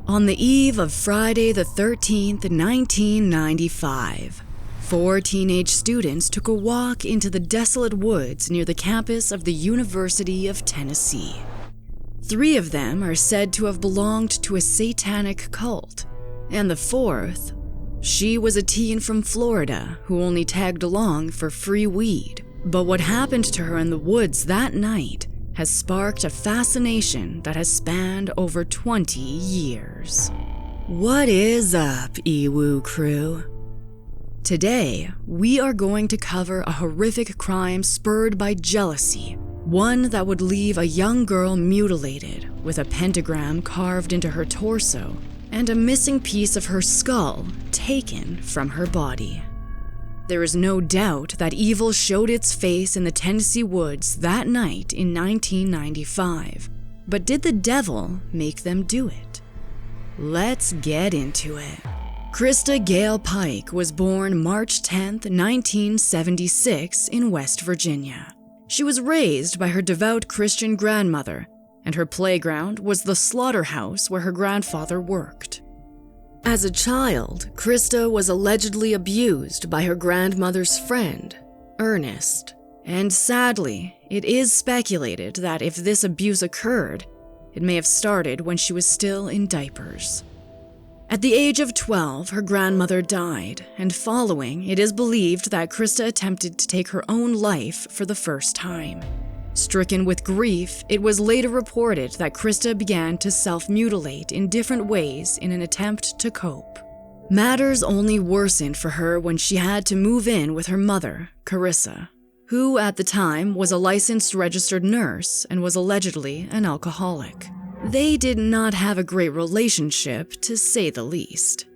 On the eve of Friday the 13th, 1995, 4 teenage students took a walk into the desolate woods near the campus of the University of Tennessee. 3 of them are said to have belonged to a satanic cult, and the 4th, she was a teen from Florida who only tagged along for free weed. But what happened to her in the woods that night has sparked a fascination that has spanned over 20 years. What is up, Ewu crew? Today, we are going to cover a horrific crime spurred by jealousy, one that would leave a young girl mutilated with a pentagram carved into her torso and a missing piece of her skull taken from her body. There is no doubt that evil showed its face in the Tennessee woods that night in 1995. But did the devil make them do it? Let's get into it. Christa GAIL Pike was born March 10, 1976 in West Virginia. She was raised by her devout Christian grandmother, and her playground was the slaughterhouse where her grandfather worked. As a child, Christa was allegedly abused by her grandmother's friend, Ernest, and sadly, it is speculated that if this abuse occurred, it may have started when she was still in diapers. At the age of 12, her grandmother died, and following, it is believed that Christa attempted to take her own life for the first time. Stricken with grief, it was later reported that Christa began to self-mutilate in different ways in an attempt to cope. Matters only worsened for her when she had to move in with her mother, Carissa, who at the time was a licensed registered nurse and was allegedly an alcoholic. They did not have a great relationship, to say the least.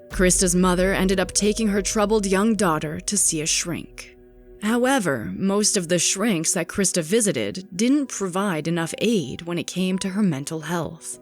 Christa's mother ended up taking her troubled young daughter to see a shrink. However, most of the shrinks that Christa visited didn't provide enough aid when it came to her mental health.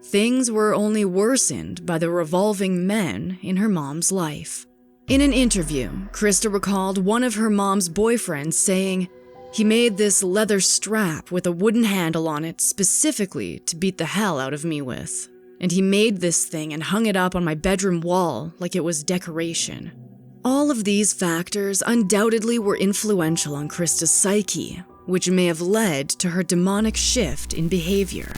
Things were only worsened by the revolving men in her mom's life. In an interview, Christa recalled one of her mom's boyfriends saying, "He made this leather strap with a wooden handle on it specifically to beat the hell out of me with. And he made this thing and hung it up on my bedroom wall like it was decoration." All of these factors undoubtedly were influential on Christa's psyche, which may have led to her demonic shift in behavior.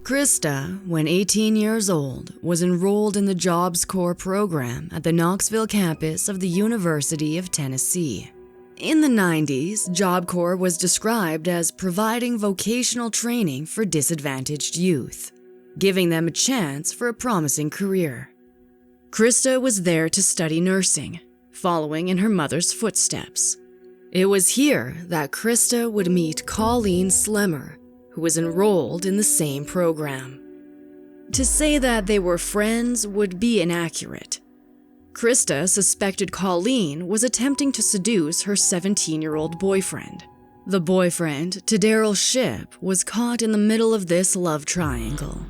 Christa, when 18 years old, was enrolled in the Jobs Corps program at the Knoxville campus of the University of Tennessee. In the 90s, Job Corps was described as providing vocational training for disadvantaged youth, giving them a chance for a promising career. Christa was there to study nursing, following in her mother's footsteps. It was here that Christa would meet Colleen Slemmer, who was enrolled in the same program. To say that they were friends would be inaccurate. Christa suspected Colleen was attempting to seduce her 17-year-old boyfriend. The boyfriend, Daryl Shipp, was caught in the middle of this love triangle.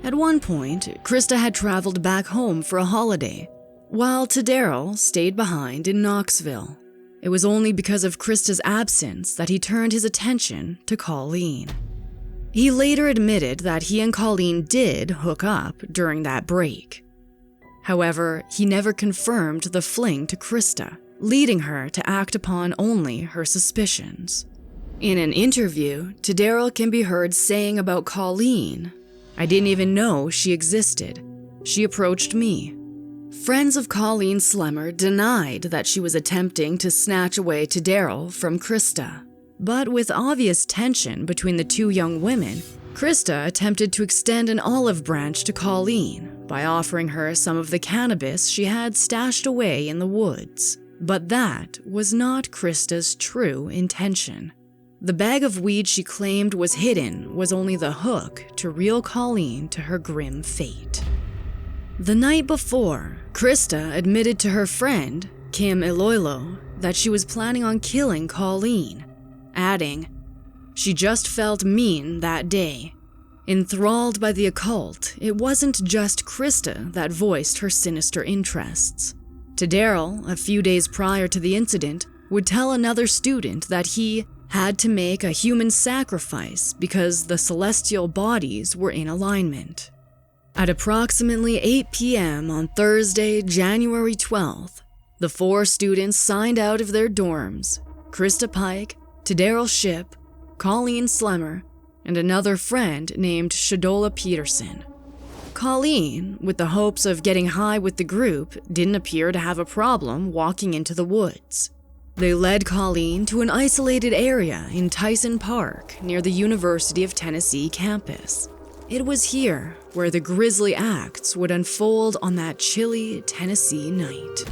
At one point, Christa had traveled back home for a holiday, while Daryl stayed behind in Knoxville. It was only because of Christa's absence that he turned his attention to Colleen. He later admitted that he and Colleen did hook up during that break. However, he never confirmed the fling to Christa, leading her to act upon only her suspicions. In an interview, Daryl can be heard saying about Colleen, "I didn't even know she existed. She approached me." Friends of Colleen Slemmer denied that she was attempting to snatch away Daryl from Christa. But with obvious tension between the two young women, Christa attempted to extend an olive branch to Colleen by offering her some of the cannabis she had stashed away in the woods. But that was not Christa's true intention. The bag of weed she claimed was hidden was only the hook to reel Colleen to her grim fate. The night before, Christa admitted to her friend, Kim Iloilo, that she was planning on killing Colleen, adding, "She just felt mean that day." Enthralled by the occult, it wasn't just Christa that voiced her sinister interests. Daryl, a few days prior to the incident, would tell another student that he had to make a human sacrifice because the celestial bodies were in alignment. At approximately 8 p.m. on Thursday, January 12th, the 4 students signed out of their dorms: Christa Pike, Daryl Shipp, Colleen Slemmer, and another friend named Shadola Peterson. Colleen, with the hopes of getting high with the group, didn't appear to have a problem walking into the woods. They led Colleen to an isolated area in Tyson Park near the University of Tennessee campus. It was here where the grisly acts would unfold on that chilly Tennessee night.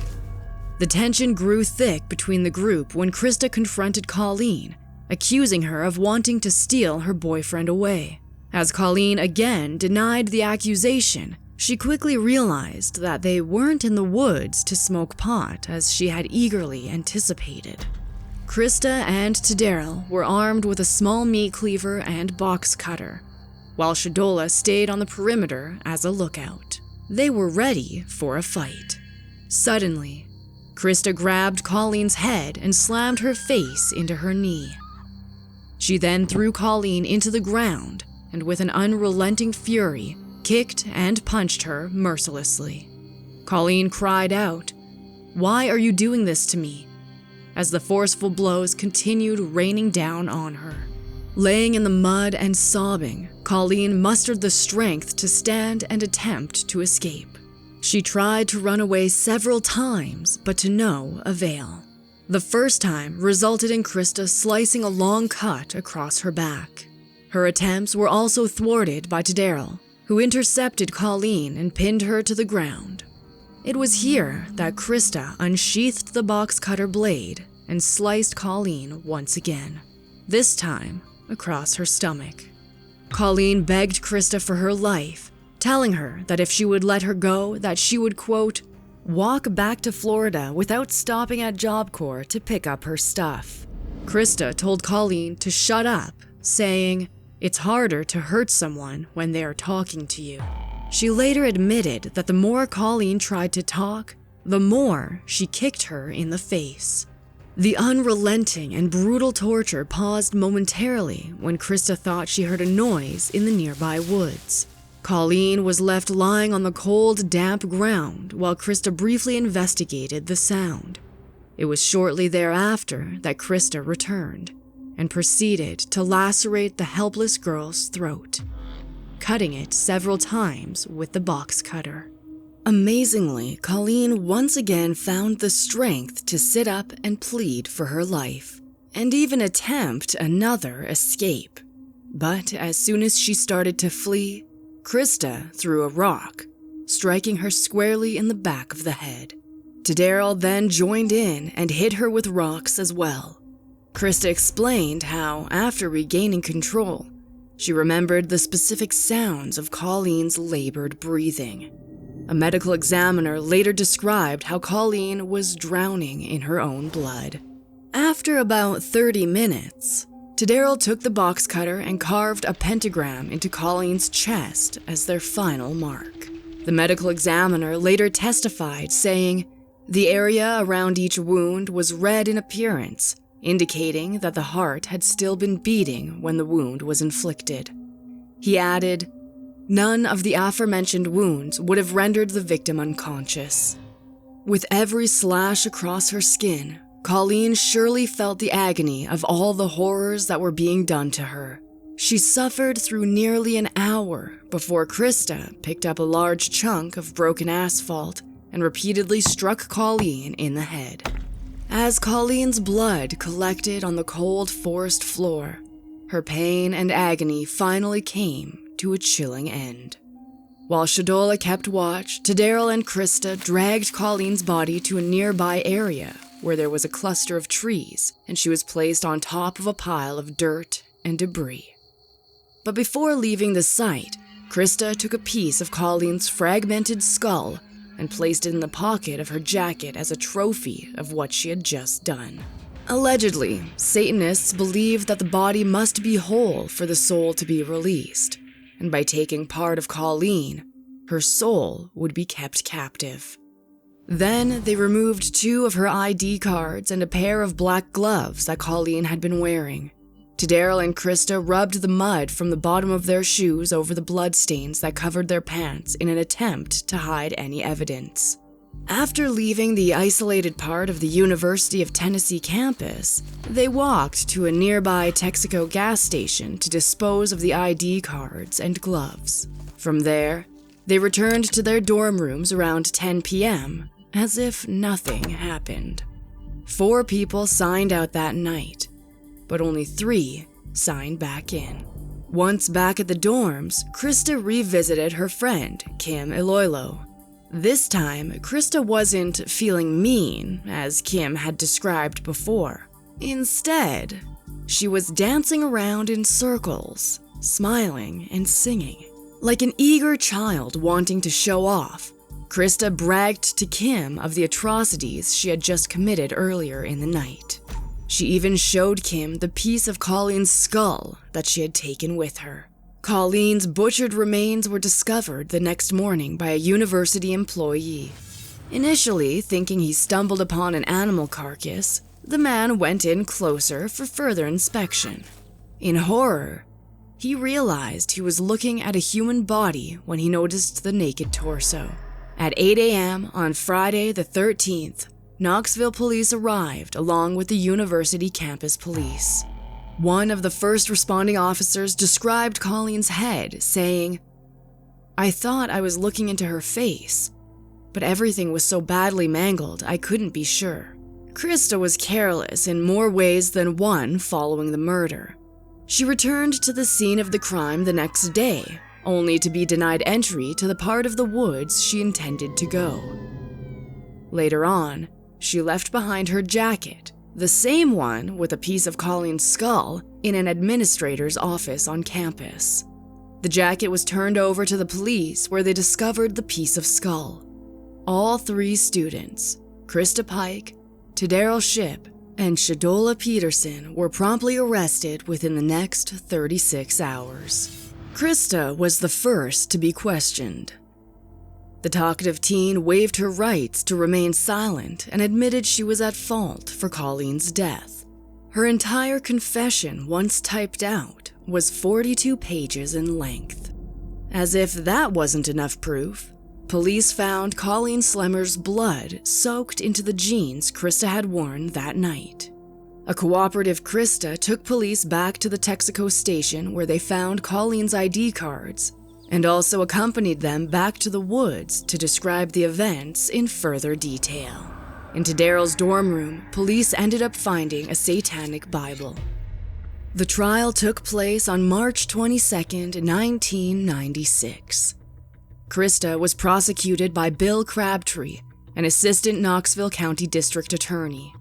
The tension grew thick between the group when Christa confronted Colleen, accusing her of wanting to steal her boyfriend away. As Colleen again denied the accusation, she quickly realized that they weren't in the woods to smoke pot as she had eagerly anticipated. Christa and Daryl were armed with a small meat cleaver and box cutter, while Shadola stayed on the perimeter as a lookout. They were ready for a fight. Suddenly, Christa grabbed Colleen's head and slammed her face into her knee. She then threw Colleen into the ground and with an unrelenting fury, kicked and punched her mercilessly. Colleen cried out, "Why are you doing this to me?" as the forceful blows continued raining down on her. Laying in the mud and sobbing, Colleen mustered the strength to stand and attempt to escape. She tried to run away several times, but to no avail. The first time resulted in Christa slicing a long cut across her back. Her attempts were also thwarted by Daryl, who intercepted Colleen and pinned her to the ground. It was here that Christa unsheathed the box cutter blade and sliced Colleen once again, this time across her stomach. Colleen begged Christa for her life, telling her that if she would let her go, that she would, quote, walk back to Florida without stopping at Job Corps to pick up her stuff. Christa told Colleen to shut up, saying, "It's harder to hurt someone when they are talking to you." She later admitted that the more Colleen tried to talk, the more she kicked her in the face. The unrelenting and brutal torture paused momentarily when Christa thought she heard a noise in the nearby woods. Colleen was left lying on the cold, damp ground while Christa briefly investigated the sound. It was shortly thereafter that Christa returned and proceeded to lacerate the helpless girl's throat, cutting it several times with the box cutter. Amazingly, Colleen once again found the strength to sit up and plead for her life, and even attempt another escape. But as soon as she started to flee, Christa threw a rock, striking her squarely in the back of the head. Daryl then joined in and hit her with rocks as well. Christa explained how, after regaining control, she remembered the specific sounds of Colleen's labored breathing. A medical examiner later described how Colleen was drowning in her own blood. After about 30 minutes, Daryl took the box cutter and carved a pentagram into Colleen's chest as their final mark. The medical examiner later testified, saying, "The area around each wound was red in appearance, indicating that the heart had still been beating when the wound was inflicted." He added, "None of the aforementioned wounds would have rendered the victim unconscious." With every slash across her skin, Colleen surely felt the agony of all the horrors that were being done to her. She suffered through nearly an hour before Christa picked up a large chunk of broken asphalt and repeatedly struck Colleen in the head. As Colleen's blood collected on the cold forest floor, her pain and agony finally came to a chilling end. While Shadola kept watch, Daryl and Christa dragged Colleen's body to a nearby area where there was a cluster of trees, and she was placed on top of a pile of dirt and debris. But before leaving the site, Christa took a piece of Colleen's fragmented skull and placed it in the pocket of her jacket as a trophy of what she had just done. Allegedly, Satanists believed that the body must be whole for the soul to be released, and by taking part of Colleen, her soul would be kept captive. Then they removed 2 of her ID cards and a pair of black gloves that Colleen had been wearing. Tadaryl and Christa rubbed the mud from the bottom of their shoes over the bloodstains that covered their pants in an attempt to hide any evidence. After leaving the isolated part of the University of Tennessee campus, they walked to a nearby Texaco gas station to dispose of the ID cards and gloves. From there, they returned to their dorm rooms around 10 p.m., as if nothing happened. 4 people signed out that night, but only 3 signed back in. Once back at the dorms, Christa revisited her friend, Kim Iloilo. This time, Christa wasn't feeling mean, as Kim had described before. Instead, she was dancing around in circles, smiling and singing. Like an eager child wanting to show off, Christa bragged to Kim of the atrocities she had just committed earlier in the night. She even showed Kim the piece of Colleen's skull that she had taken with her. Colleen's butchered remains were discovered the next morning by a university employee. Initially thinking he stumbled upon an animal carcass, the man went in closer for further inspection. In horror, he realized he was looking at a human body when he noticed the naked torso. At 8 a.m. on Friday the 13th, Knoxville police arrived along with the university campus police. One of the first responding officers described Colleen's head, saying, "I thought I was looking into her face, but everything was so badly mangled I couldn't be sure." Christa was careless in more ways than one following the murder. She returned to the scene of the crime the next day, only to be denied entry to the part of the woods she intended to go. Later on, she left behind her jacket, the same one with a piece of Colleen's skull, in an administrator's office on campus. The jacket was turned over to the police where they discovered the piece of skull. All 3 students, Christa Pike, Tadaryl Shipp, and Shadola Peterson, were promptly arrested within the next 36 hours. Christa was the first to be questioned. The talkative teen waived her rights to remain silent and admitted she was at fault for Colleen's death. Her entire confession, once typed out, was 42 pages in length. As if that wasn't enough proof, police found Colleen Slemmer's blood soaked into the jeans Christa had worn that night. A cooperative Christa took police back to the Texaco station where they found Colleen's ID cards, and also accompanied them back to the woods to describe the events in further detail. In Tadaryl's dorm room, police ended up finding a satanic Bible. The trial took place on March 22, 1996. Christa was prosecuted by Bill Crabtree, an assistant Knoxville County District Attorney.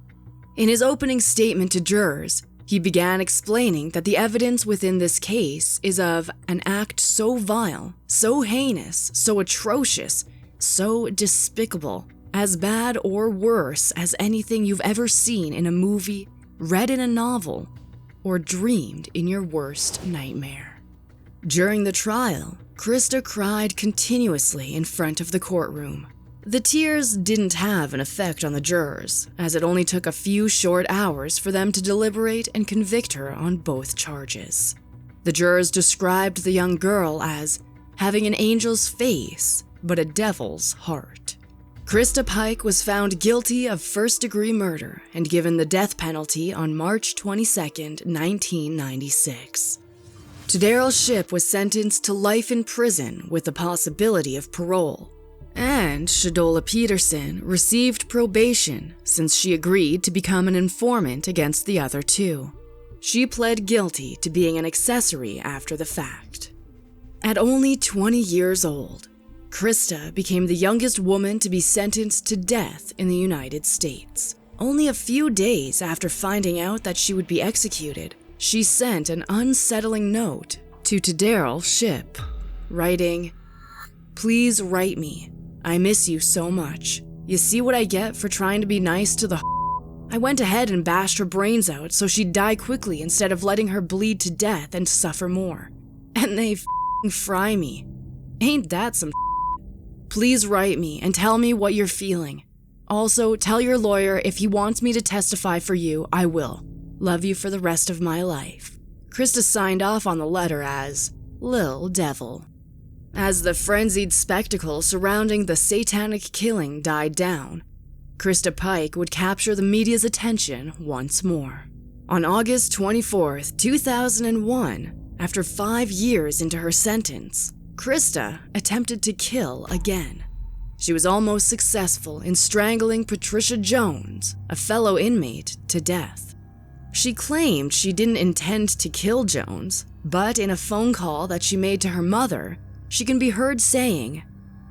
In his opening statement to jurors, he began explaining that the evidence within this case is of an act so vile, so heinous, so atrocious, so despicable, as bad or worse as anything you've ever seen in a movie, read in a novel, or dreamed in your worst nightmare. During the trial, Christa cried continuously in front of the courtroom. The tears didn't have an effect on the jurors, as it only took a few short hours for them to deliberate and convict her on both charges. The jurors described the young girl as having an angel's face, but a devil's heart. Christa Pike was found guilty of first-degree murder and given the death penalty on March 22, 1996. Tadaryl Shipp was sentenced to life in prison with the possibility of parole. And Shadola Peterson received probation since she agreed to become an informant against the other 2. She pled guilty to being an accessory after the fact. At only 20 years old, Christa became the youngest woman to be sentenced to death in the United States. Only a few days after finding out that she would be executed, she sent an unsettling note to Tadaryl Shipp, writing, "Please write me. I miss you so much. You see what I get for trying to be nice to the I went ahead and bashed her brains out so she'd die quickly instead of letting her bleed to death and suffer more. And they fry me. Ain't that some Please write me and tell me what you're feeling. Also, tell your lawyer if he wants me to testify for you, I will. Love you for the rest of my life. Christa signed off on the letter as Lil Devil. As the frenzied spectacle surrounding the satanic killing died down, Christa Pike would capture the media's attention once more. On August 24, 2001, after 5 years into her sentence, Christa attempted to kill again. She was almost successful in strangling Patricia Jones, a fellow inmate, to death. She claimed she didn't intend to kill Jones, but in a phone call that she made to her mother, she can be heard saying,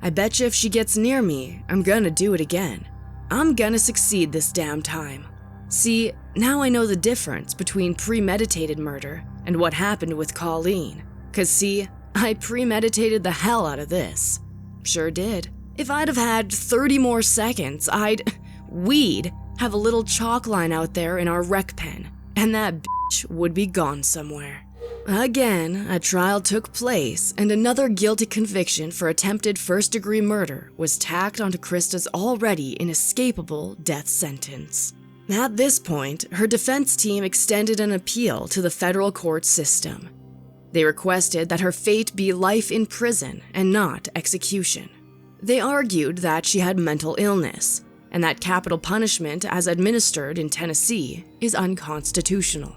"I bet you if she gets near me, I'm gonna do it again. I'm gonna succeed this damn time." See, now I know the difference between premeditated murder and what happened with Colleen. 'Cause see, I premeditated the hell out of this. Sure did. If I'd have had 30 more seconds, we'd have a little chalk line out there in our rec pen, and that bitch would be gone somewhere. Again, a trial took place, and another guilty conviction for attempted first-degree murder was tacked onto Christa's already inescapable death sentence. At this point, her defense team extended an appeal to the federal court system. They requested that her fate be life in prison and not execution. They argued that she had mental illness, and that capital punishment as administered in Tennessee is unconstitutional.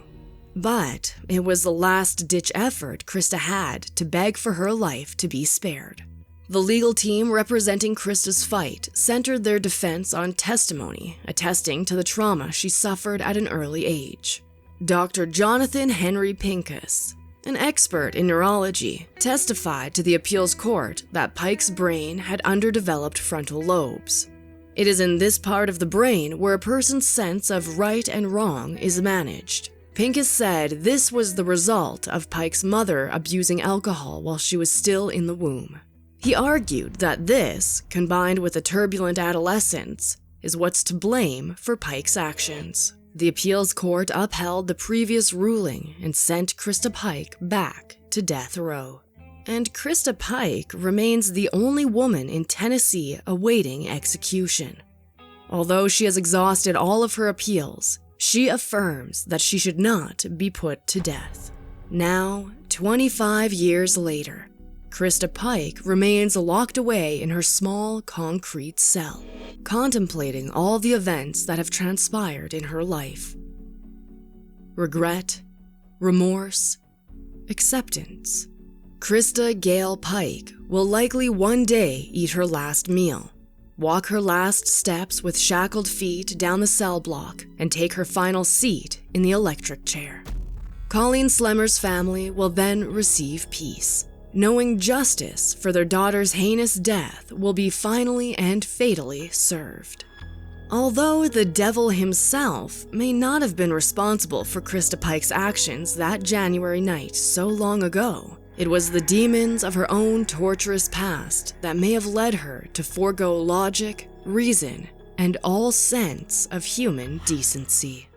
But it was the last-ditch effort Christa had to beg for her life to be spared. The legal team representing Christa's fight centered their defense on testimony attesting to the trauma she suffered at an early age. Dr. Jonathan Henry Pincus, an expert in neurology, testified to the appeals court that Pike's brain had underdeveloped frontal lobes. It is in this part of the brain where a person's sense of right and wrong is managed. Pincus said this was the result of Pike's mother abusing alcohol while she was still in the womb. He argued that this, combined with a turbulent adolescence, is what's to blame for Pike's actions. The appeals court upheld the previous ruling and sent Christa Pike back to death row. And Christa Pike remains the only woman in Tennessee awaiting execution. Although she has exhausted all of her appeals, she affirms that she should not be put to death. Now, 25 years later, Christa Pike remains locked away in her small concrete cell, contemplating all the events that have transpired in her life. Regret, remorse, acceptance. Christa GAIL Pike will likely one day eat her last meal, walk her last steps with shackled feet down the cell block, and take her final seat in the electric chair. Colleen Slemmer's family will then receive peace, knowing justice for their daughter's heinous death will be finally and fatally served. Although the devil himself may not have been responsible for Christa Pike's actions that January night so long ago, it was the demons of her own torturous past that may have led her to forego logic, reason, and all sense of human decency.